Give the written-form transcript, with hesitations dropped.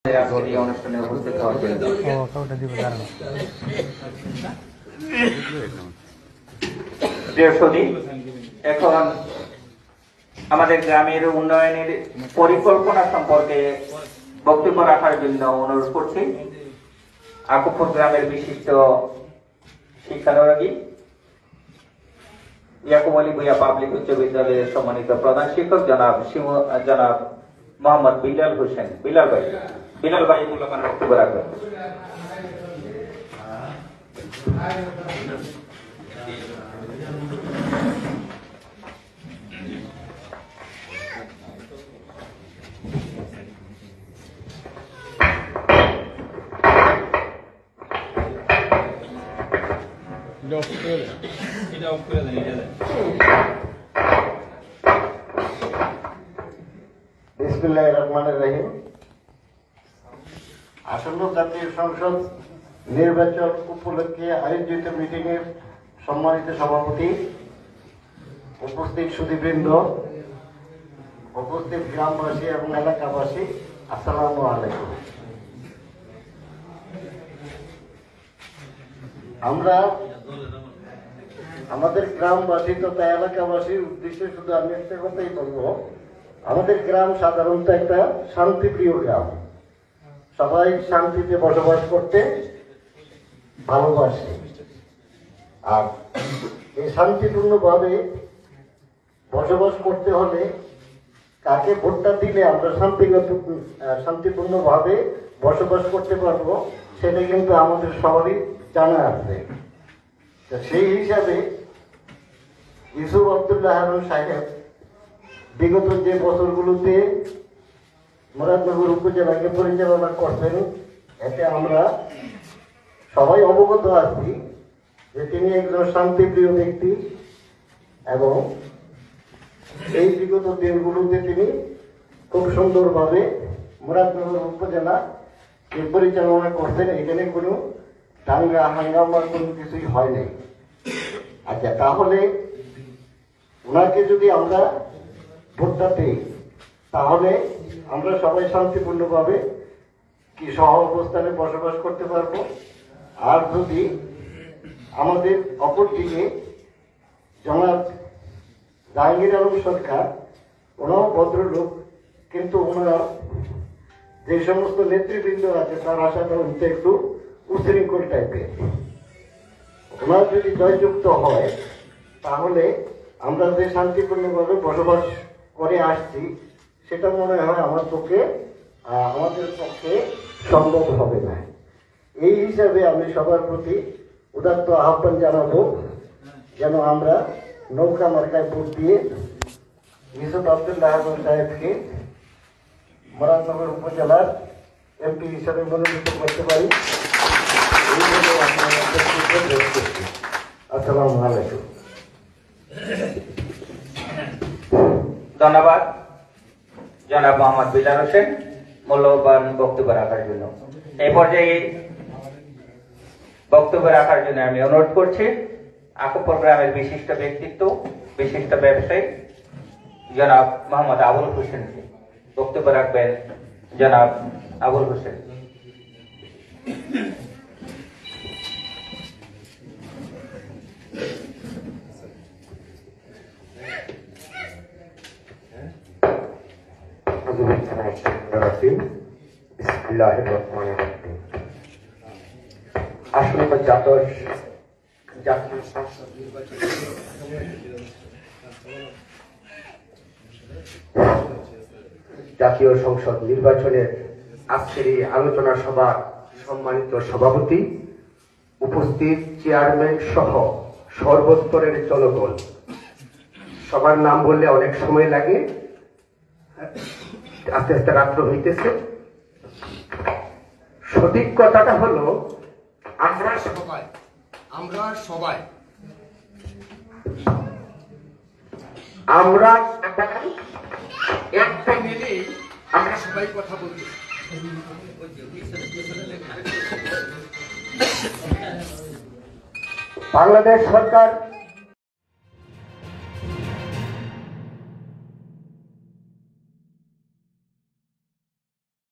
অনুষ্ঠানে উপস্থিত হওয়ার জন্য প্রিয় সদী, এখন আমাদের গ্রামের উন্নয়নের পরিকল্পনা সম্পর্কে বক্তব্য রাখার জন্য অনুরোধ করছি আকুপুর গ্রামের বিশিষ্ট শিক্ষানুরাগী ইয়াকুব আলী ভূঁইয়া পাবলিক উচ্চ বিদ্যালয়ের সম্মানিত প্রধান শিক্ষক জনাব মোহাম্মদ বিলাল হোসেন। বিলাল ভাই মূল্যবান বক্তব্য রাখবেন। বিসমিল্লাহির রহমানির রহিম। আসন্ন জাতীয় সংসদ নির্বাচন উপলক্ষে আয়োজিত মিটিং এর সম্মানিত সভাপতি, উপস্থিত সুধীবৃন্দ, উপস্থিত গ্রামবাসী এবং এলাকাবাসী, আসসালামু আলাইকুম। আমরা আমাদের গ্রামবাসী তথা এলাকাবাসীর উদ্দেশ্যে শুধু আমি একটা কথাই বলবো, আমাদের গ্রাম সাধারণত একটা শান্তিপ্রিয় গ্রাম। সবাই শান্তিতে বসবাস করতে ভালোবাসে, আর এই শান্তিপূর্ণভাবে বসবাস করতে হলে কাকে ভোটটা দিলে আমরা শান্তিপূর্ণভাবে বসবাস করতে পারবো সেটা কিন্তু আমাদের সবারই জানা আছে। সেই হিসাবে ইউসুফ আব্দুল্লাহ হারুন সাহেব বিগত যে বছরগুলোতে মুরাদনগর উপজেলাকে পরিচালনা করছেন, এতে আমরা সবাই অবগত আছি যে তিনি একজন শান্তিপ্রিয় ব্যক্তি এবং এই বিগত দিনগুলোতে তিনি খুব সুন্দরভাবে মুরাদনগর উপজেলা পরিচালনা করছেন। এখানে কোনো দাঙ্গা হাঙ্গামার কোনো কিছুই হয় নাই। আচ্ছা, তাহলে ওনাকে যদি আমরা ভোটটা দিই তাহলে আমরা সবাই শান্তিপূর্ণভাবে কি সহ অবস্থানে বসবাস করতে পারবো। আর যদি আমাদের অপরদিকে জনাব জাহাঙ্গীর আলম সরকার, ওনাও ভদ্রলোক, কিন্তু ওনারা যে সমস্ত নেতৃবৃন্দ আছে তারা সাধারণত একটু উশৃঙ্খল টাইপের। ওনার যদি জয়যুক্ত হয় তাহলে আমরা যে শান্তিপূর্ণভাবে বসবাস করে আসছি সেটা মনে হয় আমাদের পক্ষে সম্ভব হবে না। এই হিসাবে আমি সবার প্রতি উদাত্ত আহ্বান জানাবো যেন আমরা নৌকা মার্কায় ভোট দিয়ে ইউসুফ আব্দুল্লাহ হারুন সাহেবকে মুরাদনগর উপজেলার এমপি হিসাবে মনোনীত করতে পারি। আসসালামু আলাইকুম। ধন্যবাদ জনাব মোহাম্মদ বিলাল হোসেন মূল্যবান বক্তব্য রাখার জন্য। এই পর্যায়ে বক্তব্য রাখার জন্য আমি অনুরোধ করছি আকুপুর গ্রামের বিশিষ্ট ব্যক্তিত্ব, বিশিষ্ট ব্যবসায়ী জনাব মোহাম্মদ আবুল হোসেনকে। বক্তব্য রাখবেন জনাব আবুল হোসেন। আসন্ন জাতীয় সংসদ নির্বাচনের আজকের এই আলোচনা সভার সম্মানিত সভাপতি, উপস্থিত চেয়ারম্যান সহ সর্বস্তরের জনগণ, সবার নাম বললে অনেক সময় লাগে, আস্তে আস্তে রাত্র হইতেছে। সঠিক কথাটা হলো আমরা একটা মিলে আমরা সবাই কথা বলছি। বাংলাদেশ সরকার